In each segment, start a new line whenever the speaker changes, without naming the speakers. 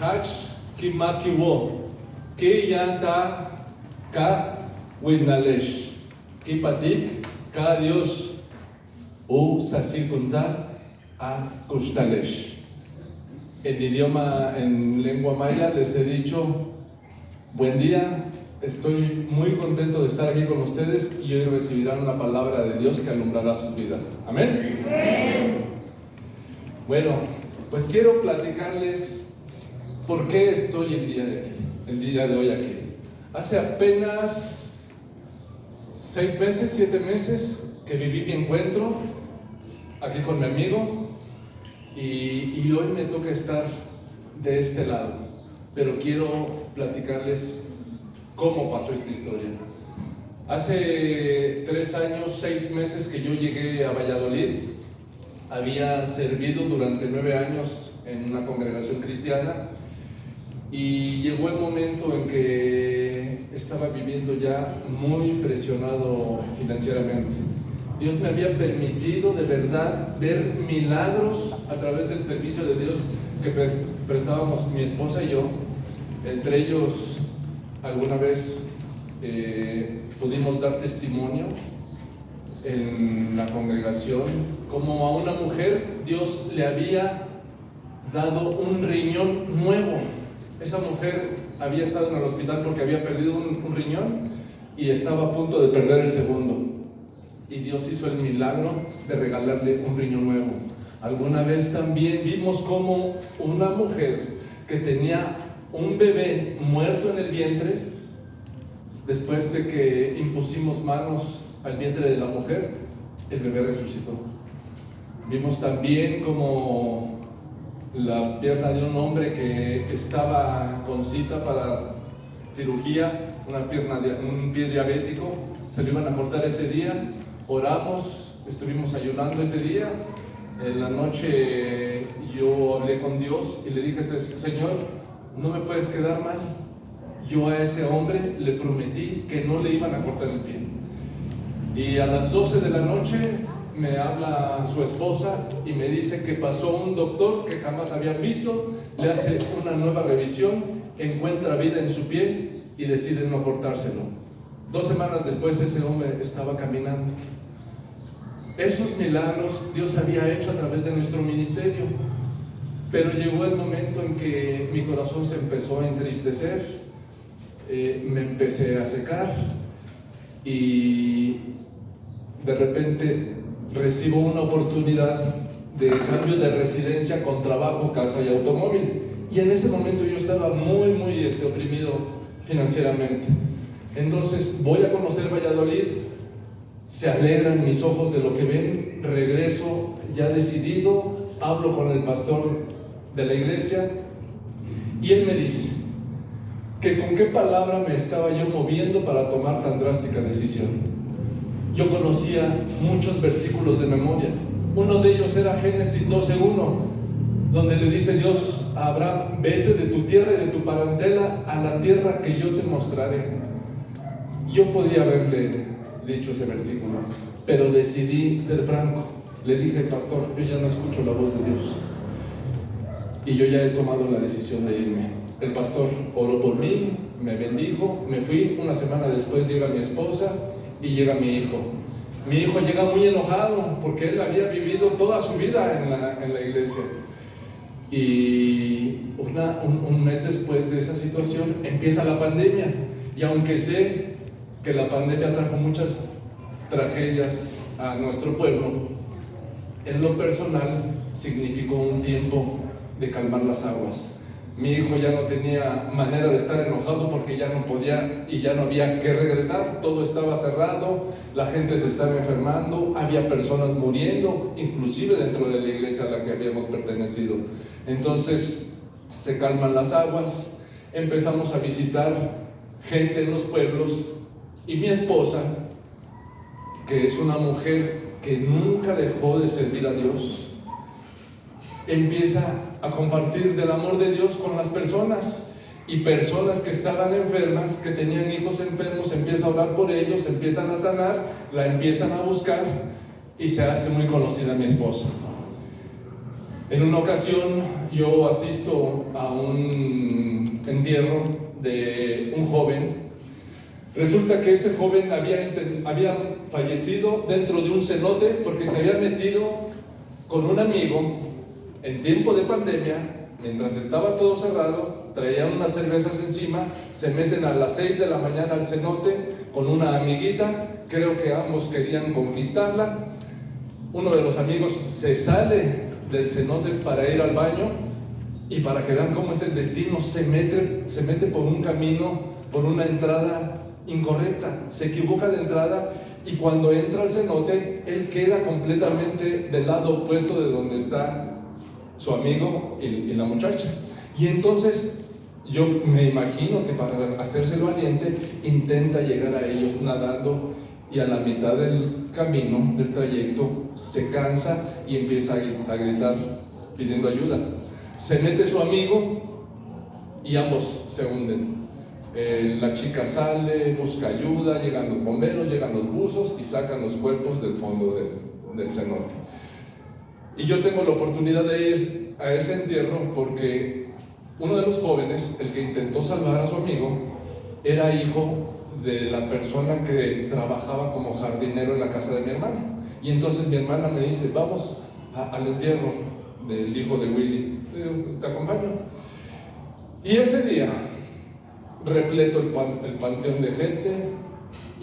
Hach kimakiwo, ki yanta ka winalesh, ki patik ka Dios u sasikunta a kustalesh. En lengua maya les he dicho, buen día, estoy muy contento de estar aquí con ustedes y hoy recibirán una palabra de Dios que alumbrará sus vidas. ¿Amén? Amén. Bueno, pues quiero platicarles por qué estoy el día de hoy aquí. Hace apenas 6 meses, 7 meses que viví mi encuentro aquí con mi amigo y hoy me toca estar de este lado, pero quiero platicarles cómo pasó esta historia. Hace 3 años, 6 meses que yo llegué a Valladolid, había servido durante 9 años en una congregación cristiana y llegó el momento en que estaba viviendo ya muy presionado financieramente. Dios me había permitido de verdad ver milagros a través del servicio de Dios que prestábamos mi esposa y yo. Entre ellos, alguna vez pudimos dar testimonio en la congregación como a una mujer Dios le había dado un riñón nuevo. Esa mujer había estado en el hospital porque había perdido un riñón y estaba a punto de perder el segundo. Y Dios hizo el milagro de regalarle un riñón nuevo. Alguna vez también vimos como una mujer que tenía un bebé muerto en el vientre, después de que impusimos manos al vientre de la mujer, el bebé resucitó. Vimos también como la pierna de un hombre que estaba con cita para cirugía, un pie diabético, se lo iban a cortar ese día. Oramos, estuvimos ayunando ese día. En la noche yo hablé con Dios y le dije: Señor, no me puedes quedar mal. Yo a ese hombre le prometí que no le iban a cortar el pie. Y a las 12 de la noche me habla su esposa y me dice que pasó un doctor que jamás habían visto, le hace una nueva revisión, encuentra vida en su pie y decide no cortárselo. 2 semanas después ese hombre estaba caminando. Esos milagros Dios había hecho a través de nuestro ministerio, pero llegó el momento en que mi corazón se empezó a entristecer, me empecé a secar y de repente recibo una oportunidad de cambio de residencia con trabajo, casa y automóvil, y en ese momento yo estaba muy oprimido financieramente. Entonces voy a conocer Valladolid, se alegran mis ojos de lo que ven, regreso ya decidido, hablo con el pastor de la iglesia y él me dice que con qué palabra me estaba yo moviendo para tomar tan drástica decisión. Yo conocía muchos versículos de memoria. Uno de ellos era Génesis 12:1, donde le dice Dios a Abraham: vete de tu tierra y de tu parentela a la tierra que yo te mostraré. Yo podía haberle dicho ese versículo, pero decidí ser franco. Le dije: pastor, yo ya no escucho la voz de Dios y yo ya he tomado la decisión de irme. El pastor oró por mí, me bendijo, me fui. Una semana después llega mi esposa y llega mi hijo. Mi hijo llega muy enojado porque él había vivido toda su vida en la iglesia. Y un mes después de esa situación empieza la pandemia. Y aunque sé que la pandemia trajo muchas tragedias a nuestro pueblo, en lo personal significó un tiempo de calmar las aguas. Mi hijo ya no tenía manera de estar enojado porque ya no podía y ya no había que regresar. Todo estaba cerrado, la gente se estaba enfermando, había personas muriendo, inclusive dentro de la iglesia a la que habíamos pertenecido. Entonces se calman las aguas, empezamos a visitar gente en los pueblos y mi esposa, que es una mujer que nunca dejó de servir a Dios, empieza a compartir del amor de Dios con las personas, y personas que estaban enfermas, que tenían hijos enfermos, empieza a orar por ellos, empiezan a sanar, la empiezan a buscar y se hace muy conocida mi esposa. En una ocasión yo asisto a un entierro de un joven. Resulta que ese joven había fallecido dentro de un cenote porque se había metido con un amigo en tiempo de pandemia, mientras estaba todo cerrado, traían unas cervezas encima, se meten a las 6 de la mañana al cenote con una amiguita, creo que ambos querían conquistarla. Uno de los amigos se sale del cenote para ir al baño, y para que vean cómo es el destino, se mete por un camino, por una entrada incorrecta, se equivoca de entrada, y cuando entra al cenote, él queda completamente del lado opuesto de donde está su amigo y la muchacha. Y entonces yo me imagino que para hacerse el valiente intenta llegar a ellos nadando, y a la mitad del camino, del trayecto, se cansa y empieza a gritar pidiendo ayuda. Se mete su amigo y ambos se hunden. La chica sale, busca ayuda, llegan los bomberos, llegan los buzos y sacan los cuerpos del fondo del cenote. Y yo tengo la oportunidad de ir a ese entierro porque uno de los jóvenes, el que intentó salvar a su amigo, era hijo de la persona que trabajaba como jardinero en la casa de mi hermana. Y entonces mi hermana me dice: vamos al entierro del hijo de Willy. Te acompaño. Y ese día, repleto el panteón de gente,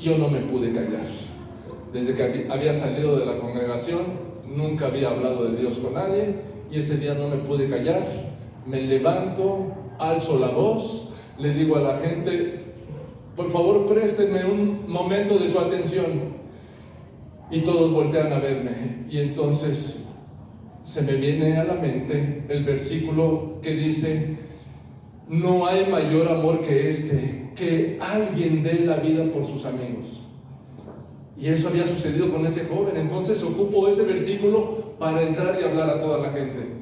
yo no me pude callar. Desde que había salido de la congregación, nunca había hablado de Dios con nadie, y ese día no me pude callar. Me levanto, alzo la voz, le digo a la gente: por favor, préstenme un momento de su atención. Y todos voltean a verme, y entonces se me viene a la mente el versículo que dice: no hay mayor amor que este, que alguien dé la vida por sus amigos. Y eso había sucedido con ese joven. Entonces ocupo ese versículo para entrar y hablar a toda la gente.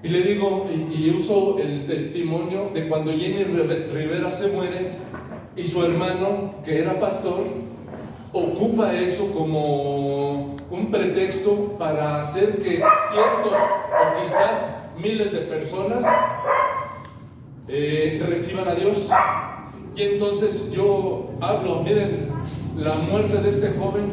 Y le digo, y uso el testimonio de cuando Jenny Rivera se muere, y su hermano, que era pastor, ocupa eso como un pretexto para hacer que cientos o quizás miles de personas reciban a Dios. Y entonces yo hablo: miren, la muerte de este joven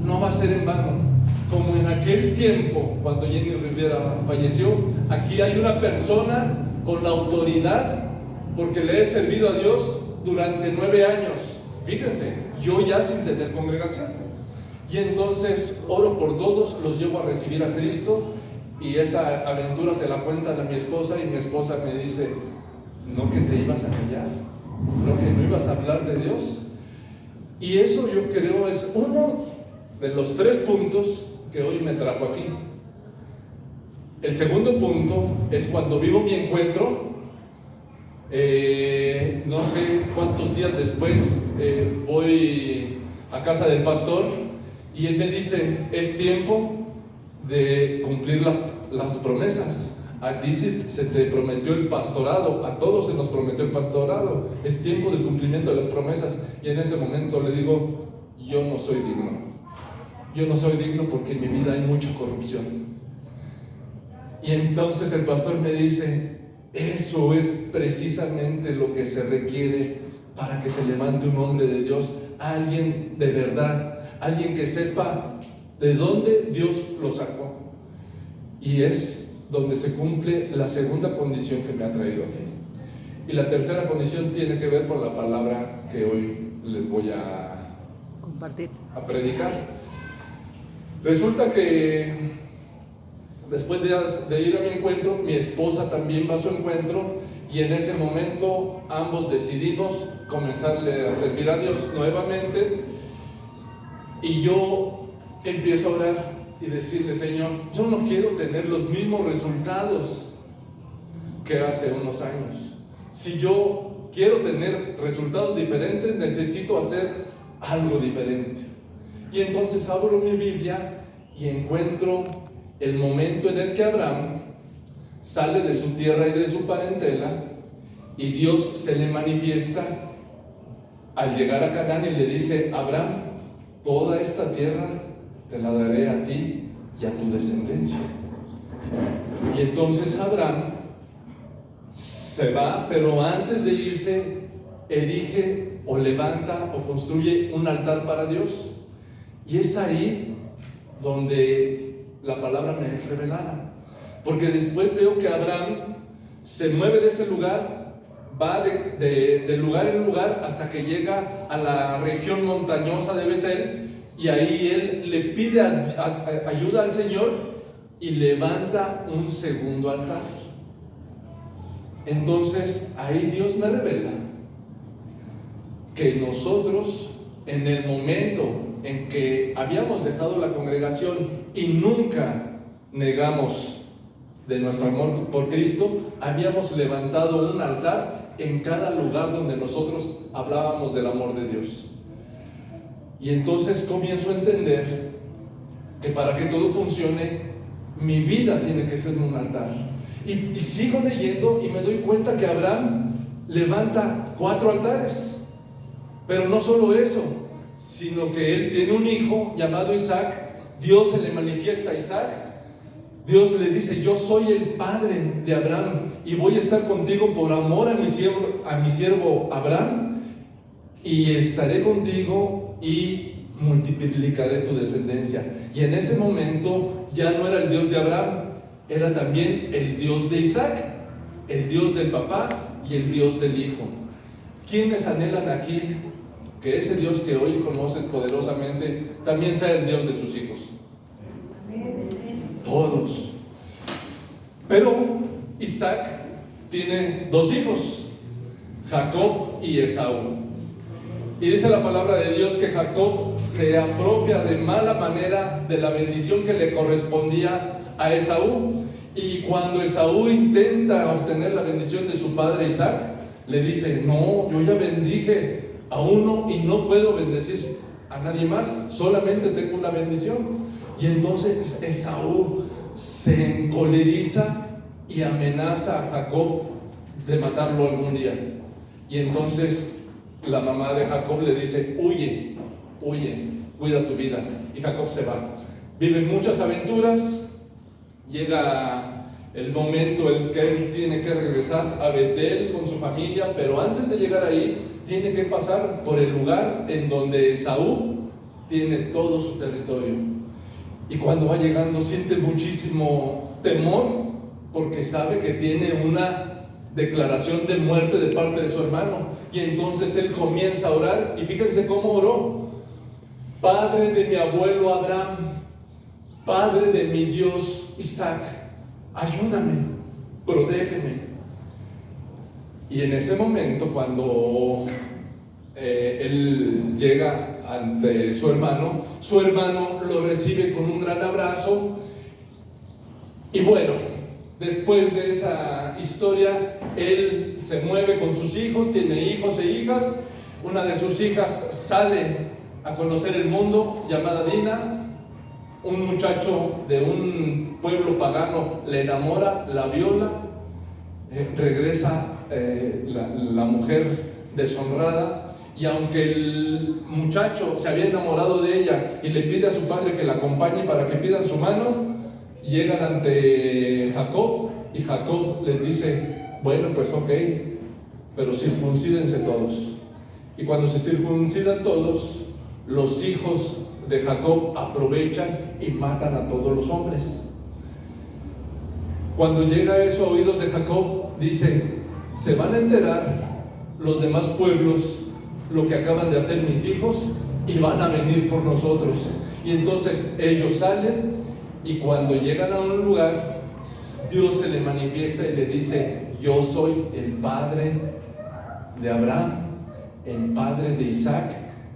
no va a ser en vano. Como en aquel tiempo, cuando Jenny Rivera falleció, aquí hay una persona con la autoridad, porque le he servido a Dios durante 9 años. Fíjense, yo ya sin tener congregación. Y entonces oro por todos, los llevo a recibir a Cristo, y esa aventura se la cuentan a mi esposa, y mi esposa me dice: ¿no que te ibas a callar? ¿No que no ibas a hablar de Dios? Y eso, yo creo, es uno de los 3 puntos que hoy me trajo aquí. El segundo punto es cuando vivo mi encuentro. No sé cuántos días después voy a casa del pastor, y él me dice: es tiempo de cumplir las promesas. A ti se te prometió el pastorado, a todos se nos prometió el pastorado, es tiempo de cumplimiento de las promesas. Y en ese momento le digo: yo no soy digno. Yo no soy digno porque en mi vida hay mucha corrupción. Y entonces el pastor me dice: eso es precisamente lo que se requiere para que se levante un hombre de Dios, alguien de verdad, alguien que sepa de dónde Dios lo sacó. Y es donde se cumple la segunda condición que me ha traído aquí. Y la tercera condición tiene que ver con la palabra que hoy les voy a compartir, a predicar. Resulta que después de ir a mi encuentro, mi esposa también va a su encuentro, y en ese momento ambos decidimos comenzarle a servir a Dios nuevamente. Y yo empiezo a orar y decirle: Señor, yo no quiero tener los mismos resultados que hace unos años. Si yo quiero tener resultados diferentes, necesito hacer algo diferente. Y entonces abro mi Biblia y encuentro el momento en el que Abraham sale de su tierra y de su parentela, y Dios se le manifiesta al llegar a Canaán y le dice: Abraham, toda esta tierra te la daré a ti y a tu descendencia. Y entonces Abraham se va, pero antes de irse, erige o levanta o construye un altar para Dios. Y es ahí donde la palabra me es revelada. Porque después veo que Abraham se mueve de ese lugar, va de lugar en lugar hasta que llega a la región montañosa de Betel, y ahí él le pide ayuda al Señor y levanta un segundo altar. Entonces ahí Dios me revela que nosotros, en el momento en que habíamos dejado la congregación y nunca negamos de nuestro amor por Cristo, habíamos levantado un altar en cada lugar donde nosotros hablábamos del amor de Dios. Y entonces comienzo a entender que para que todo funcione, mi vida tiene que ser un altar. Y sigo leyendo y me doy cuenta que Abraham levanta 4 altares. Pero no solo eso, sino que él tiene un hijo llamado Isaac. Dios se le manifiesta a Isaac. Dios le dice: yo soy el padre de Abraham y voy a estar contigo por amor a mi siervo Abraham, y estaré contigo y multiplicaré tu descendencia. Y en ese momento ya no era el Dios de Abraham, era también el Dios de Isaac, el Dios del papá y el Dios del hijo. ¿Quiénes anhelan aquí que ese Dios que hoy conoces poderosamente también sea el Dios de sus hijos? Todos. Pero Isaac tiene 2 hijos, Jacob y Esaú. Y dice la palabra de Dios que Jacob se apropia de mala manera de la bendición que le correspondía a Esaú. Y cuando Esaú intenta obtener la bendición de su padre Isaac, le dice: no, yo ya bendije a uno y no puedo bendecir a nadie más, solamente tengo una bendición. Y entonces Esaú se encoleriza y amenaza a Jacob de matarlo algún día. Y entonces la mamá de Jacob le dice: huye, cuida tu vida. Y Jacob se va. Vive muchas aventuras. Llega el momento en que él tiene que regresar a Betel con su familia, pero antes de llegar ahí, tiene que pasar por el lugar en donde Esaú tiene todo su territorio. Y cuando va llegando, siente muchísimo temor, porque sabe que tiene una declaración de muerte de parte de su hermano. Y entonces él comienza a orar, y fíjense cómo oró: Padre de mi abuelo Abraham, Padre de mi Dios Isaac, ayúdame, protégeme. Y en ese momento, cuando él llega ante su hermano lo recibe con un gran abrazo. Y bueno, después de esa historia, él se mueve con sus hijos, tiene hijos e hijas. Una de sus hijas sale a conocer el mundo, llamada Dina. Un muchacho de un pueblo pagano la enamora, la viola, regresa la mujer deshonrada. Y aunque el muchacho se había enamorado de ella y le pide a su padre que la acompañe para que pidan su mano, llegan ante Jacob, y Jacob les dice: bueno, pues ok, pero circuncídense todos. Y cuando se circuncidan todos, los hijos de Jacob aprovechan y matan a todos los hombres. Cuando llega eso a oídos de Jacob, dice: se van a enterar los demás pueblos lo que acaban de hacer mis hijos y van a venir por nosotros. Y entonces ellos salen, y cuando llegan a un lugar, Dios se le manifiesta y le dice: yo soy el padre de Abraham, el padre de Isaac,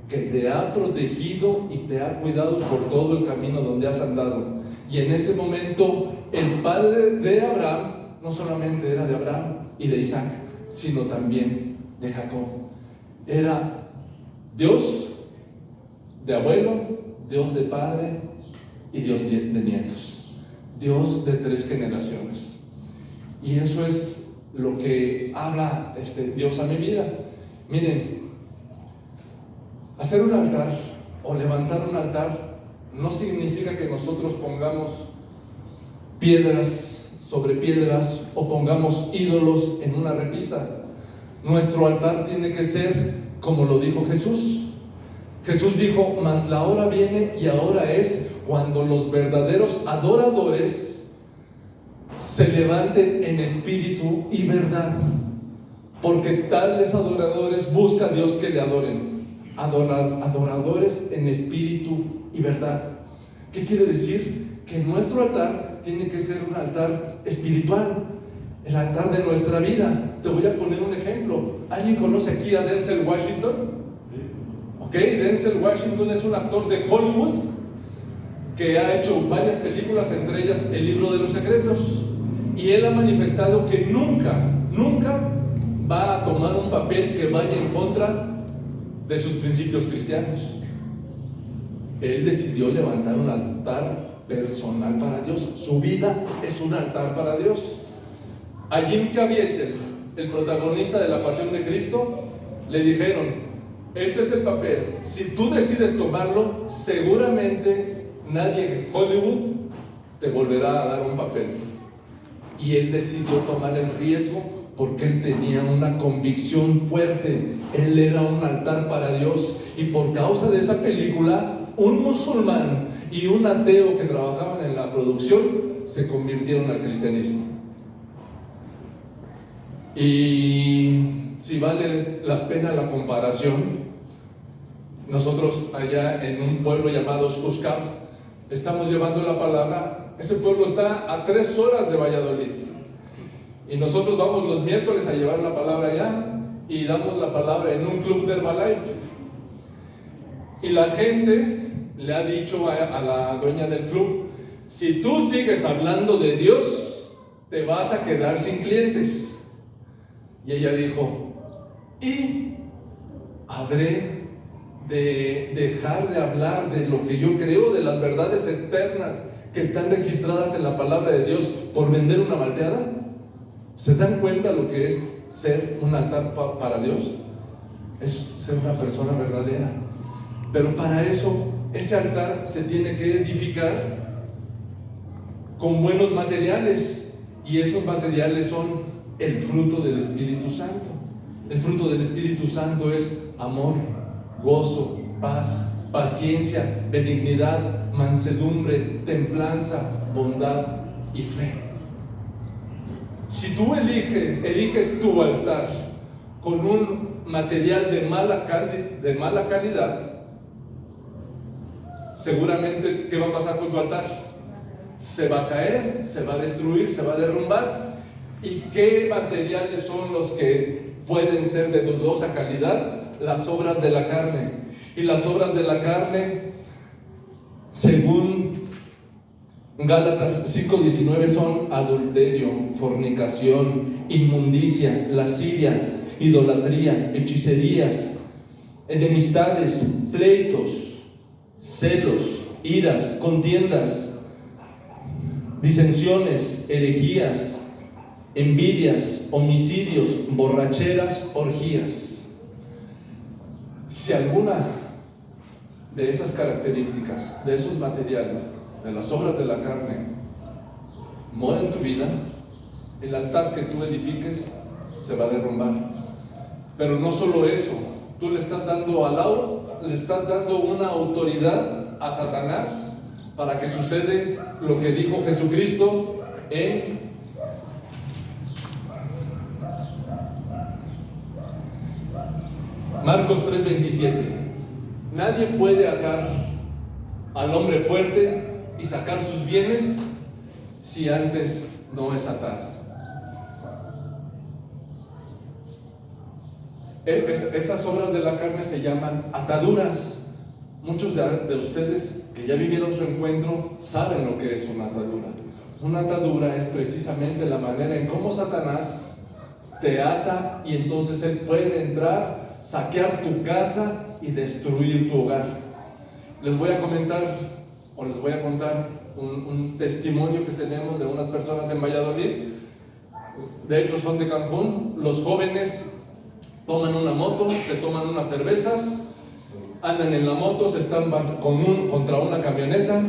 que te ha protegido y te ha cuidado por todo el camino donde has andado. Y en ese momento, el padre de Abraham no solamente era de Abraham y de Isaac, sino también de Jacob. Era Dios de abuelo, Dios de padre y Dios de nietos. Dios de 3 generaciones. Y eso es lo que habla Dios a mi vida. Miren, hacer un altar o levantar un altar no significa que nosotros pongamos piedras sobre piedras o pongamos ídolos en una repisa. Nuestro altar tiene que ser como lo dijo Jesús. Jesús dijo: mas la hora viene y ahora es cuando los verdaderos adoradores se levanten en espíritu y verdad, porque tales adoradores busca Dios que le adoren. Adoradores en espíritu y verdad. ¿Qué quiere decir? Que nuestro altar tiene que ser un altar espiritual, el altar de nuestra vida. Te voy a poner un ejemplo. ¿Alguien conoce aquí a Denzel Washington? Ok, Denzel Washington es un actor de Hollywood que ha hecho varias películas, entre ellas El Libro de los Secretos, y él ha manifestado que nunca va a tomar un papel que vaya en contra de sus principios cristianos. Él decidió levantar un altar personal para Dios. Su vida es un altar para Dios. A Jim Caviezel, el protagonista de La Pasión de Cristo, le dijeron: este es el papel, si tú decides tomarlo, seguramente nadie en Hollywood te volverá a dar un papel. Y él decidió tomar el riesgo porque él tenía una convicción fuerte. Él era un altar para Dios, y por causa de esa película, un musulmán y un ateo que trabajaban en la producción se convirtieron al cristianismo. Y si vale la pena la comparación, nosotros allá en un pueblo llamado Xuscap estamos llevando la palabra. Ese pueblo está a 3 horas de Valladolid, y nosotros vamos los miércoles a llevar la palabra allá, y damos la palabra en un club de Herbalife. Y la gente le ha dicho a la dueña del club: si tú sigues hablando de Dios, te vas a quedar sin clientes. Y ella dijo: ¿y habré de dejar de hablar de lo que yo creo, de las verdades eternas que están registradas en la palabra de Dios, por vender una malteada? ¿Se dan cuenta lo que es ser un altar para Dios? Es ser una persona verdadera. Pero para eso, ese altar se tiene que edificar con buenos materiales, y esos materiales son el fruto del Espíritu Santo. El fruto del Espíritu Santo es amor, gozo, paz, paciencia, benignidad, mansedumbre, templanza, bondad y fe. Si tú eliges tu altar con un material de mala calidad, seguramente, ¿qué va a pasar con tu altar? Se va a caer, se va a destruir, se va a derrumbar. ¿Y qué materiales son los que pueden ser de dudosa calidad? Las obras de la carne. Y las obras de la carne, según Gálatas 5:19, son adulterio, fornicación, inmundicia, lascivia, idolatría, hechicerías, enemistades, pleitos, celos, iras, contiendas, disensiones, herejías, envidias, homicidios, borracheras, orgías. Si alguna de esas características, de esos materiales, de las obras de la carne, mora en tu vida, el altar que tú edifiques se va a derrumbar. Pero no solo eso, tú le estás dando una autoridad a Satanás para que suceda lo que dijo Jesucristo en Marcos 3:27. Nadie puede atar al hombre fuerte y sacar sus bienes si antes no es atado. Esas obras de la carne se llaman ataduras. Muchos de ustedes que ya vivieron su encuentro saben lo que es una atadura. Una atadura es precisamente la manera en cómo Satanás te ata, y entonces él puede entrar, saquear tu casa y destruir tu hogar. Les voy a contar un testimonio que tenemos de unas personas en Valladolid. De hecho son de Cancún. Los jóvenes toman una moto, se toman unas cervezas, andan en la moto, se estampan contra una camioneta.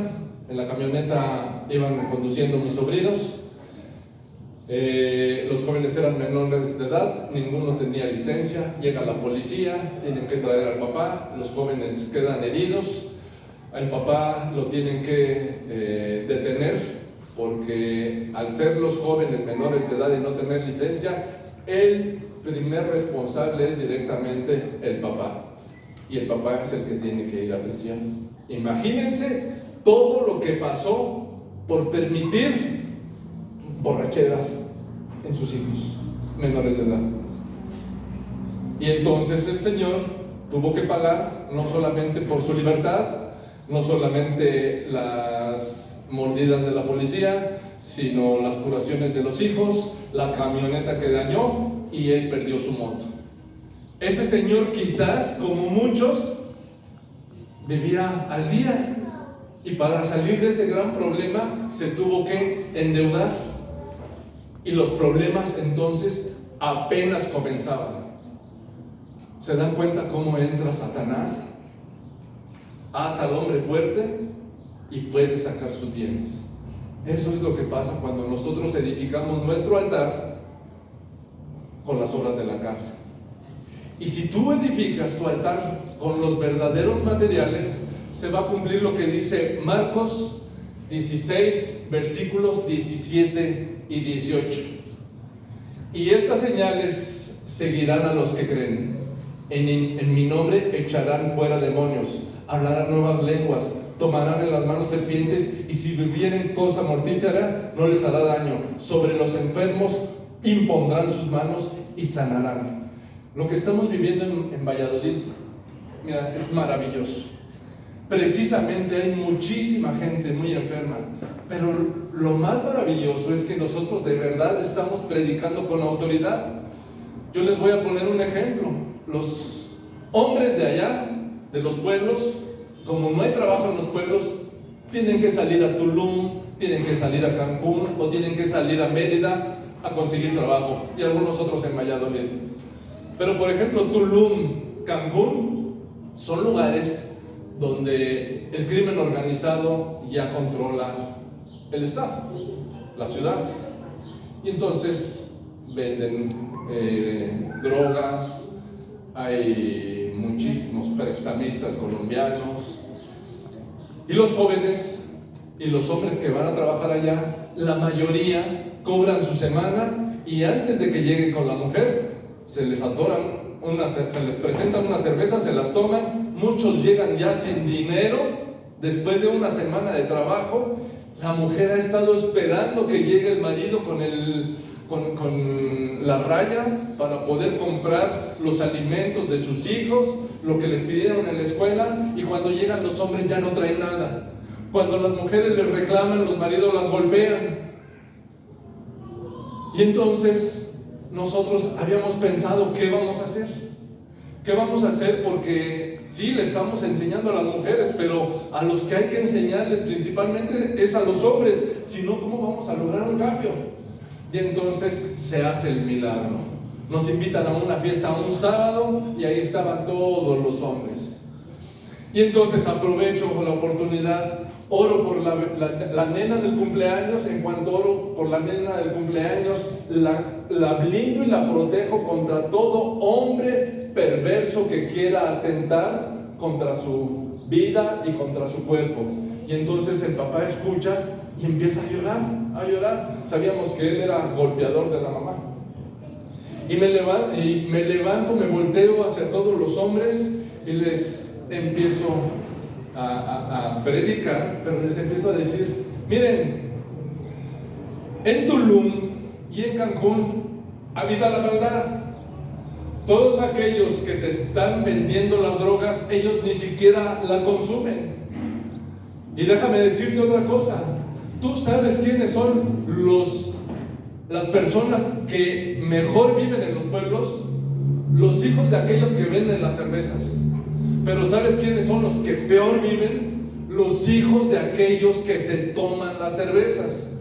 En la camioneta iban conduciendo mis sobrinos, Los jóvenes eran menores de edad, ninguno tenía licencia, llega la policía, tienen que traer al papá, los jóvenes quedan heridos, al papá lo tienen que detener porque al ser los jóvenes menores de edad y no tener licencia, el primer responsable es directamente el papá, y el papá es el que tiene que ir a prisión. Imagínense todo lo que pasó por permitir borracheras en sus hijos menores de edad. Y entonces el Señor tuvo que pagar no solamente por su libertad, no solamente las mordidas de la policía, sino las curaciones de los hijos, la camioneta que dañó, y él perdió su moto. Ese señor, quizás como muchos, vivía al día, y para salir de ese gran problema se tuvo que endeudar, y los problemas entonces apenas comenzaban. ¿Se dan cuenta cómo entra Satanás? Ata al hombre fuerte y puede sacar sus bienes. Eso es lo que pasa cuando nosotros edificamos nuestro altar con las obras de la carne. Y si tú edificas tu altar con los verdaderos materiales, se va a cumplir lo que dice Marcos 16, versículos 17 y 18. Y estas señales seguirán a los que creen. En mi nombre echarán fuera demonios, hablarán nuevas lenguas, tomarán en las manos serpientes, y si bebieren cosa mortífera no les hará daño. Sobre los enfermos impondrán sus manos y sanarán. Lo que estamos viviendo en Valladolid, mira, es maravilloso. Precisamente hay muchísima gente muy enferma, pero lo más maravilloso es que nosotros de verdad estamos predicando con autoridad. Yo les voy a poner un ejemplo. Los hombres de allá, de los pueblos, como no hay trabajo en los pueblos, tienen que salir a Tulum, tienen que salir a Cancún, o tienen que salir a Mérida a conseguir trabajo, y algunos otros en Valladolid. Pero por ejemplo, Tulum, Cancún, son lugares donde el crimen organizado ya controla el estado, la ciudad, y entonces venden drogas, hay muchísimos prestamistas colombianos, y los jóvenes y los hombres que van a trabajar allá, la mayoría cobran su semana, y antes de que lleguen con la mujer, se les atoran se les presentan unas cervezas, se las toman, muchos llegan ya sin dinero, después de una semana de trabajo. La mujer ha estado esperando que llegue el marido con la raya para poder comprar los alimentos de sus hijos, lo que les pidieron en la escuela, y cuando llegan los hombres ya no traen nada. Cuando las mujeres les reclaman, los maridos las golpean. Y entonces nosotros habíamos pensado, ¿qué vamos a hacer? ¿Qué vamos a hacer? Porque sí, le estamos enseñando a las mujeres, pero a los que hay que enseñarles principalmente es a los hombres. Si no, ¿cómo vamos a lograr un cambio? Y entonces se hace el milagro. Nos invitan a una fiesta un sábado, y ahí estaban todos los hombres. Y entonces aprovecho la oportunidad, oro por la nena del cumpleaños. En cuanto oro por la nena del cumpleaños, la blindo y la protejo contra todo hombre perverso que quiera atentar contra su vida y contra su cuerpo. Y entonces el papá escucha y empieza a llorar. Sabíamos que él era golpeador de la mamá. Y me levanto, me volteo hacia todos los hombres y les empiezo a predicar, pero les empiezo a decir: miren, en Tulum y en Cancún habita la maldad. Todos aquellos que te están vendiendo las drogas, ellos ni siquiera la consumen. Y déjame decirte otra cosa: tú sabes quiénes son las personas que mejor viven en los pueblos, los hijos de aquellos que venden las cervezas. Pero ¿sabes quiénes son los que peor viven? Los hijos de aquellos que se toman las cervezas.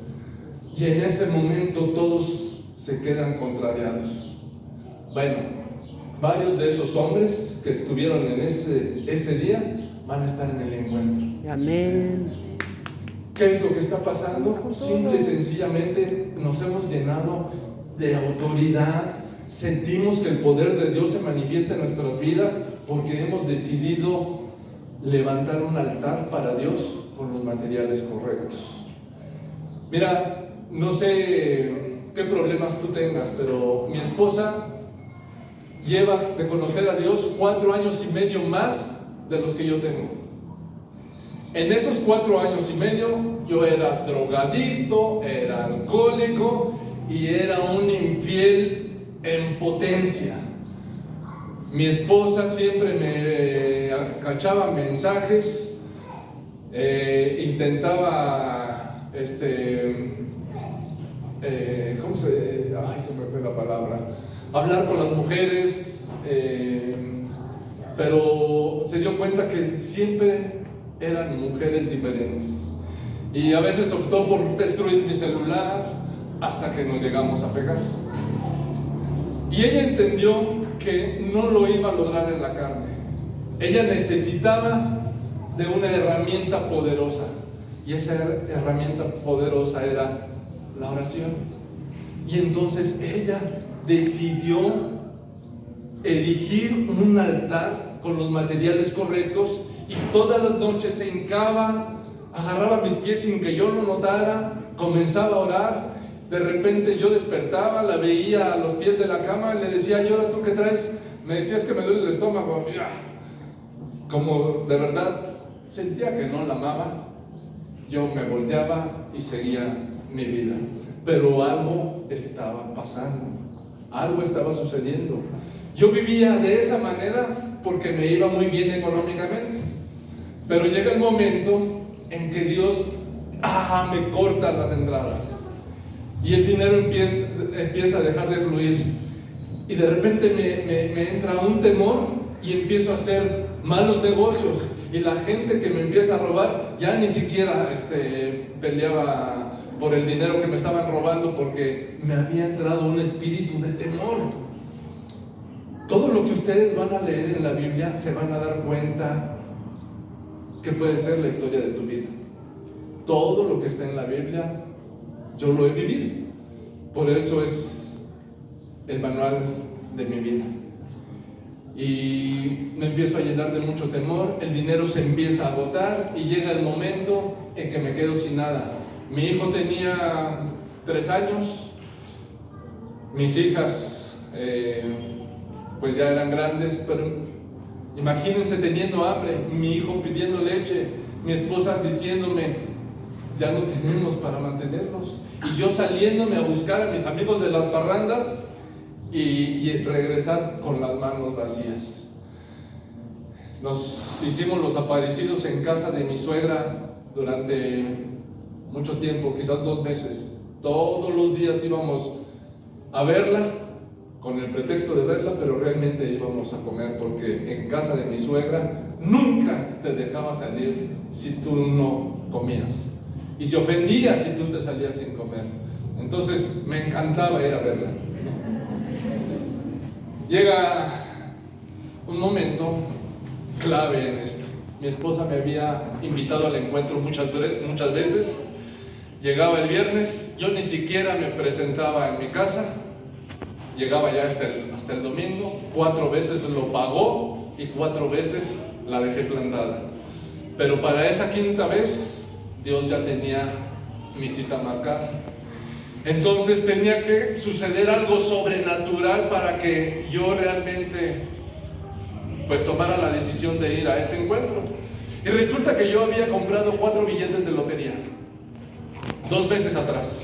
Y en ese momento todos se quedan contrariados. Bueno, varios de esos hombres que estuvieron en ese día van a estar en el encuentro.
Amén.
¿Qué es lo que está pasando? Simple y sencillamente nos hemos llenado de autoridad. Sentimos que el poder de Dios se manifiesta en nuestras vidas porque hemos decidido levantar un altar para Dios con los materiales correctos. Mira, no sé qué problemas tú tengas, pero mi esposa lleva de conocer a Dios 4 años y medio más de los que yo tengo. En esos 4 años y medio yo era drogadicto, era alcohólico y era un infiel en potencia. Mi esposa siempre me cachaba mensajes, intentaba, se me fue la palabra, hablar con las mujeres, pero se dio cuenta que siempre eran mujeres diferentes. Y a veces optó por destruir mi celular hasta que nos llegamos a pegar. Y ella entendió que no lo iba a lograr en la carne. Ella necesitaba de una herramienta poderosa. Y esa herramienta poderosa era la oración. Y entonces ella decidió erigir un altar con los materiales correctos y todas las noches se hincaba, agarraba mis pies sin que yo lo notara, comenzaba a orar. De repente yo despertaba, la veía a los pies de la cama, le decía: ¿y ahora tú qué traes? Me decías que me duele el estómago. Mira, como de verdad sentía que no la amaba, yo me volteaba y seguía mi vida. Pero algo estaba pasando, algo estaba sucediendo. Yo vivía de esa manera porque me iba muy bien económicamente. Pero llega el momento en que Dios me corta las entradas y el dinero empieza a dejar de fluir, y de repente me entra un temor y empiezo a hacer malos negocios, y la gente que me empieza a robar ya ni siquiera peleaba por el dinero que me estaban robando, porque me había entrado un espíritu de temor. Todo lo que ustedes van a leer en la Biblia se van a dar cuenta que puede ser la historia de tu vida. Todo lo que está en la Biblia yo lo he vivido. Por eso es el manual de mi vida. Y me empiezo a llenar de mucho temor, el dinero se empieza a agotar y llega el momento en que me quedo sin nada. Mi hijo tenía 3 años, mis hijas pues ya eran grandes, pero imagínense teniendo hambre, mi hijo pidiendo leche, mi esposa diciéndome: ya no tenemos para mantenernos, y yo saliéndome a buscar a mis amigos de las parrandas y regresar con las manos vacías. Nos hicimos los aparecidos en casa de mi suegra durante mucho tiempo, quizás 2 meses. Todos los días íbamos a verla, con el pretexto de verla, pero realmente íbamos a comer, porque en casa de mi suegra nunca te dejaba salir si tú no comías, y se ofendía si tú te salías sin comer. Entonces me encantaba ir a verla. Llega un momento clave en esto. Mi esposa me había invitado al encuentro muchas veces. Llegaba el viernes, yo ni siquiera me presentaba en mi casa. Llegaba ya hasta el domingo, 4 veces lo pagó y 4 veces la dejé plantada. Pero para esa 5ª vez, Dios ya tenía mi cita marcada. Entonces tenía que suceder algo sobrenatural para que yo realmente pues tomara la decisión de ir a ese encuentro. Y resulta que yo había comprado 4 billetes de lotería 2 meses atrás.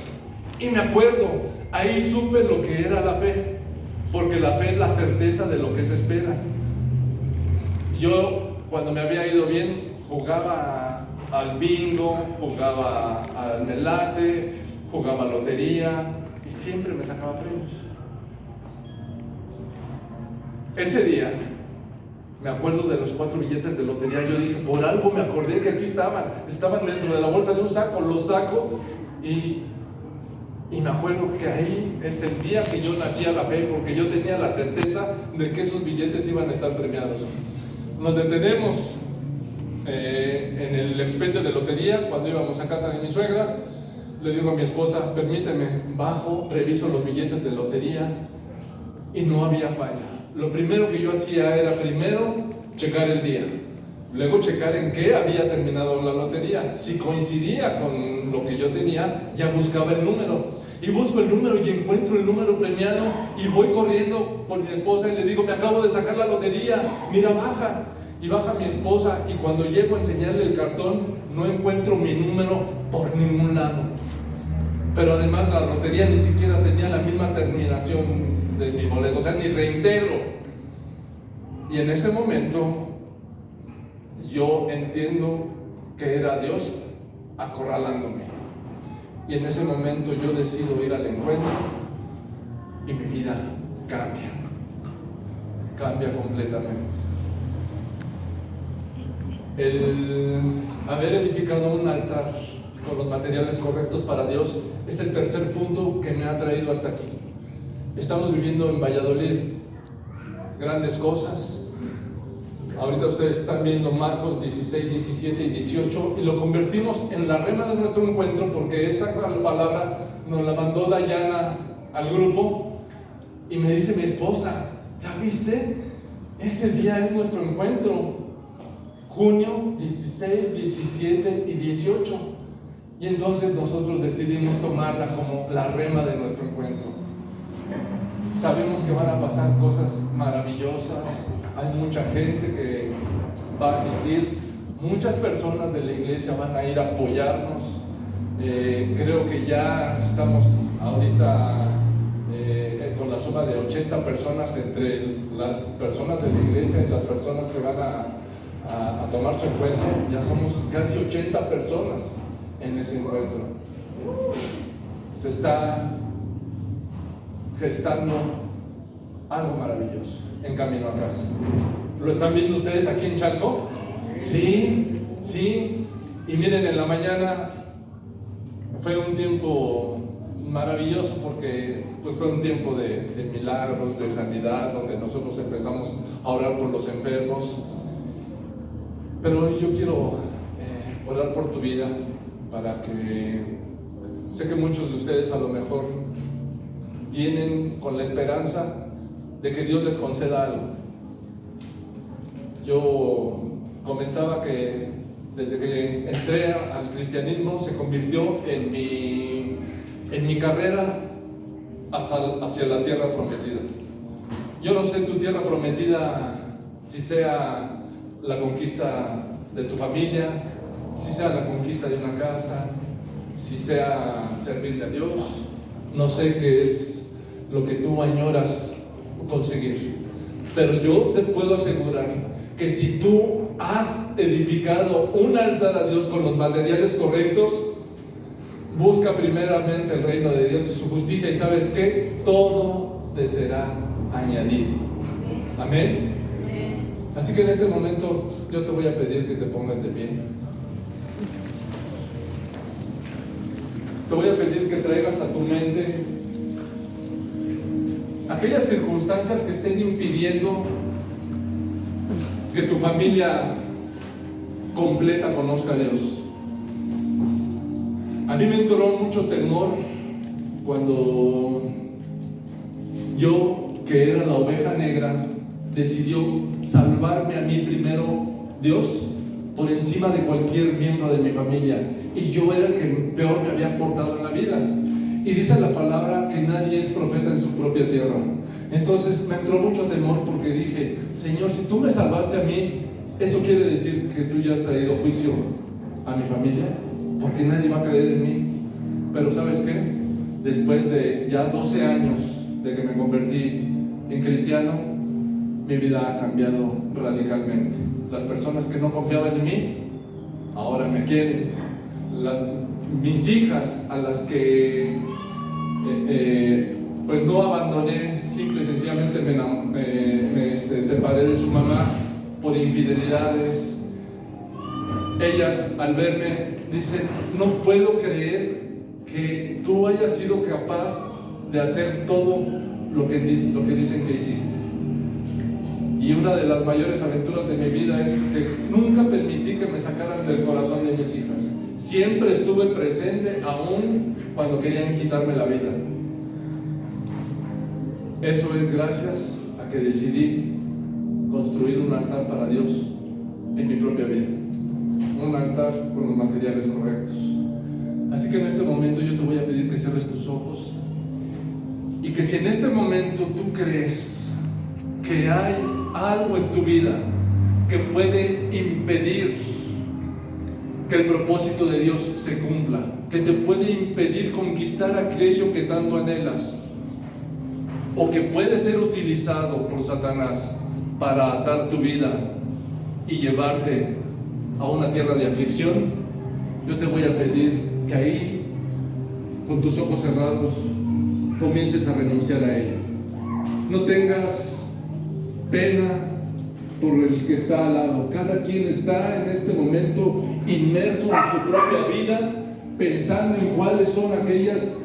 Y me acuerdo, ahí supe lo que era la fe, porque la fe es la certeza de lo que se espera. Yo, cuando me había ido bien, jugaba al bingo, jugaba al melate, jugaba lotería y siempre me sacaba premios. Ese día me acuerdo de los 4 billetes de lotería. Yo dije: por algo me acordé que aquí estaban dentro de la bolsa de un saco. Los saco y me acuerdo que ahí es el día que yo nací a la fe, porque yo tenía la certeza de que esos billetes iban a estar premiados. Nos detenemos en el expendio de lotería, cuando íbamos a casa de mi suegra, le digo a mi esposa, permíteme, bajo, reviso los billetes de lotería y no había falla. Lo primero que yo hacía era primero checar el día, luego checar en qué había terminado la lotería. Si coincidía con lo que yo tenía, ya buscaba el número. Y busco el número y encuentro el número premiado y voy corriendo por mi esposa y le digo, me acabo de sacar la lotería, mira, baja. Y baja mi esposa y cuando llego a enseñarle el cartón, no encuentro mi número por ningún lado. Pero además la lotería ni siquiera tenía la misma terminación de mi boleto, o sea, ni reintegro. Y en ese momento yo entiendo que era Dios acorralándome. Y en ese momento yo decido ir al encuentro y mi vida cambia completamente. El haber edificado un altar con los materiales correctos para Dios es el tercer punto que me ha traído hasta aquí. Estamos viviendo en Valladolid grandes cosas. Ahorita ustedes están viendo Marcos 16, 17 y 18 y lo convertimos en la rema de nuestro encuentro porque esa palabra nos la mandó Dayana al grupo y me dice mi esposa, ¿ya viste? Ese día es nuestro encuentro, junio 16, 17 y 18. Y entonces nosotros decidimos tomarla como la rema de nuestro encuentro. Sabemos que van a pasar cosas maravillosas. Hay mucha gente que va a asistir. Muchas personas de la iglesia van a ir a apoyarnos. Creo que ya estamos ahorita con la suma de 80 personas entre las personas de la iglesia y las personas que van a tomar su encuentro. Ya somos casi 80 personas en ese encuentro. Se está gestando algo maravilloso en camino a casa. ¿Lo están viendo ustedes aquí en Chalco? Sí. Y miren, en la mañana fue un tiempo maravilloso porque pues fue un tiempo de milagros, de sanidad, donde nosotros empezamos a orar por los enfermos. Pero yo quiero orar por tu vida para que, sé que muchos de ustedes a lo mejor vienen con la esperanza de que Dios les conceda algo. Yo comentaba que desde que entré al cristianismo se convirtió en mi carrera hacia la tierra prometida. Yo no sé tu tierra prometida, si sea la conquista de tu familia, si sea la conquista de una casa, si sea servirle a Dios. No sé qué es lo que tú añoras conseguir, pero yo te puedo asegurar que si tú has edificado un altar a Dios con los materiales correctos, busca primeramente el reino de Dios y su justicia, y ¿sabes qué? Todo te será añadido. Amén. Así que en este momento yo te voy a pedir que te pongas de pie. Te voy a pedir que traigas a tu mente aquellas circunstancias que estén impidiendo que tu familia completa conozca a Dios. A mí me entró mucho temor cuando yo, que era la oveja negra, decidió salvarme a mí primero Dios por encima de cualquier miembro de mi familia, y yo era el que peor me había portado en la vida. Y dice la palabra que nadie es profeta en su propia tierra. Entonces me entró mucho temor porque dije, Señor, si tú me salvaste a mí, eso quiere decir que tú ya has traído juicio a mi familia, porque nadie va a creer en mí. Pero ¿sabes qué? Después de ya 12 años de que me convertí en cristiano, mi vida ha cambiado radicalmente. Las personas que no confiaban en mí, ahora me quieren. Mis hijas, a las que pues no abandoné, simple y sencillamente me separé de su mamá por infidelidades. Ellas, al verme, dicen, no puedo creer que tú hayas sido capaz de hacer todo lo que dicen que hiciste. Y una de las mayores aventuras de mi vida es que nunca permití que me sacaran del corazón de mis hijas. Siempre estuve presente, aún cuando querían quitarme la vida. Eso es gracias a que decidí construir un altar para Dios en mi propia vida. Un altar con los materiales correctos. Así que en este momento yo te voy a pedir que cierres tus ojos y que si en este momento tú crees que hay algo en tu vida que puede impedir que el propósito de Dios se cumpla, que te puede impedir conquistar aquello que tanto anhelas, o que puede ser utilizado por Satanás para atar tu vida y llevarte a una tierra de aflicción, yo te voy a pedir que ahí, con tus ojos cerrados, comiences a renunciar a ello. No tengas pena por el que está al lado. Cada quien está en este momento inmerso en su propia vida, pensando en cuáles son aquellas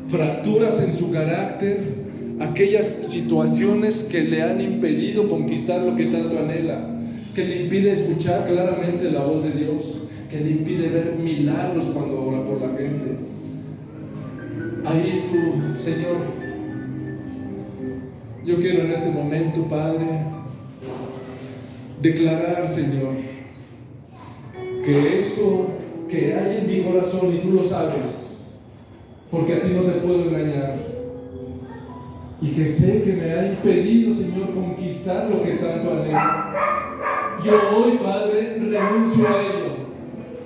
fracturas en su carácter, aquellas situaciones que le han impedido conquistar lo que tanto anhela, que le impide escuchar claramente la voz de Dios, que le impide ver milagros cuando ora por la gente. Ahí tú, Señor, yo quiero en este momento, Padre, declarar, Señor, que eso que hay en mi corazón, y tú lo sabes, porque a ti no te puedo engañar, y que sé que me ha impedido, Señor, conquistar lo que tanto anhelo, yo hoy, Padre, renuncio a ello.